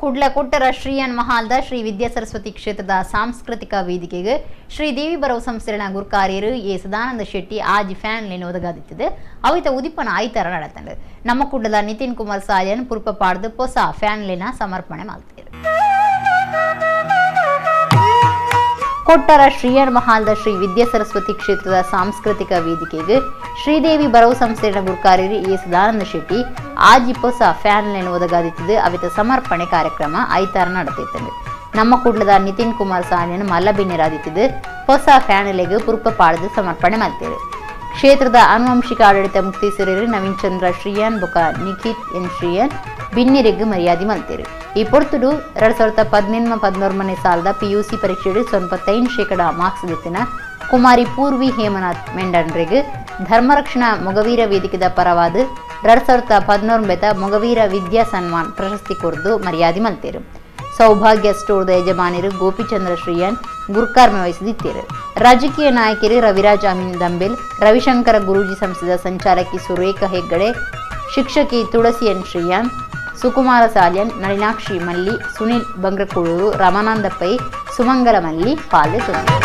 ಕುಡ್ಲಕೊಟ್ಟರ ಶ್ರೀಯನ್ ಮಹಾಲ್ದ ಶ್ರೀ ವಿದ್ಯಾ ಸರಸ್ವತಿ ಕ್ಷೇತ್ರದ ಸಾಂಸ್ಕೃತಿಕ ವೇದಿಕೆಗೆ ಶ್ರೀ ದೇವಿ ಬರವ ಸಂಸ್ಥೆಯ ಗುರುಕಾರ್ಯರು ಎ ಸದಾನಂದ ಶೆಟ್ಟಿ ಆಜಿ ಫ್ಯಾನ್ ಲೇನ್ ಒದಗಾದಿತ್ತಿದೆ ಅವಿತ ಉದಿಪನ ಐತರ ನಡತಂಡೆ ನಮ್ಮ ಕುಡ್ಲದ ನಿತಿನ್ ಕುಮಾರ್ ಸಾಯನ್ ಪುರ್ಪ ಪಾಡ್ದು ಹೊಸ ಫ್ಯಾನ್ ಲೇನ ಸಮರ್ಪಣೆ ಮಾಡ್ತಾರೆ. ಕೊಟ್ಟರ ಶ್ರೀಯನ್ ಮಹಾಲ್ದ ಶ್ರೀ ವಿದ್ಯಾ ಸರಸ್ವತಿ ಕ್ಷೇತ್ರದ ಸಾಂಸ್ಕೃತಿಕ ವೇದಿಕೆಗೆ ಶ್ರೀದೇವಿ ಬರವ ಸಂಸ್ಥೆಯ ಗುರುಕಾರ್ಯರು ಎ ಸದಾನಂದ ಶೆಟ್ಟಿ ಆಜಿ ಹೊಸ ಫ್ಯಾನ್ ಲೇನ್ ಒದಗಾದಿತ್ತಿದೆ ಅವಿತ ಸಮರ್ಪಣೆ ಕಾರ್ಯಕ್ರಮ ಐತಾರ ನಡೆದಿತ್ತು. ನಮ್ಮ ಕುಡ್ಲದ ನಿತಿನ್ ಕುಮಾರ್ ಸಾಯನ್ ಮಲ್ಲಬಿನ್ನೆರಾದಿತ್ತಿದೆ ಹೊಸ ಫ್ಯಾನ್ ಲೇಗೆ ಪುರ್ಪ ಪಾಡ್ದು ಸಮರ್ಪಣೆ ಮಾಡ್ತಾರೆ. ಕ್ಷೇತ್ರದ ಆನುವಂಶಿಕ ಆಡಳಿತ ಮುಕ್ತೇಶ್ವರರು ನವೀನ್ ಚಂದ್ರ ಶ್ರೀಯನ್ ಬೊಕ ನಿಖಿತ್ ಎನ್ ಶ್ರೀಯನ್ ಬಿನ್ನಿರೆಗ್ ಮರ್ಯಾದೆ ಮಲ್ತೇರು. ಈ ಪೊರ್ತುಡು 2013-14 ಸಾಲದ PUC ಪರೀಕ್ಷೆಡು 95% ಮಾರ್ಕ್ಸ್ ದಿತ್ತಿನ ಕುಮಾರಿ ಪೂರ್ವಿ ಹೇಮನಾಥ್ ಮೆಂಡನ್ರೆಗ್ ಧರ್ಮರಕ್ಷಣಾ ಮೊಗವೀರ ವೇದಿಕೆದ ಪರವಾದ 2014 ಮೊಗವೀರ ವಿದ್ಯಾ ಸನ್ಮಾನ್ ಪ್ರಶಸ್ತಿ ಕೊರ್ದು ಮರ್ಯಾದೆ ಮಲ್ತೇರು. ಸೌಭಾಗ್ಯ ಸ್ಟೋರ್ದ ಯಜಮಾನಿರು ಗೋಪಿಚಂದ್ರ ಶ್ರೀಯನ್ ಗುರುಕಾರ್ಮೆ ವಹಿಸಿದಿತ್ತೇರು. ರಾಜಕೀಯ ನಾಯಕರು ರವಿರಾಜ್ ಅಮೀನ್ ದಂಬೆಲ್, ರವಿಶಂಕರ ಗುರೂಜಿ ಸಂಸ್ಥೆದ ಸಂಚಾಲಕಿ ಸುರೇಖಾ ಹೆಗ್ಗಡೆ, ಶಿಕ್ಷಕಿ ತುಳಸಿ ಎನ್ ಶ್ರೀಯನ್, ಸುಕುಮಾರ ಸಾಲ್ಯನ್, ನಳಿನಾಕ್ಷಿ ಮಲ್ಲಿ, ಸುನಿಲ್ ಬಂಗ್ರಕೂಳೂರು, ರಾಮಾನಂದ ಪೈ, ಸುಮಂಗಲ ಮಲ್ಲಿ ಪಾಲ್ಗೊಂಡಿದ್ದರು.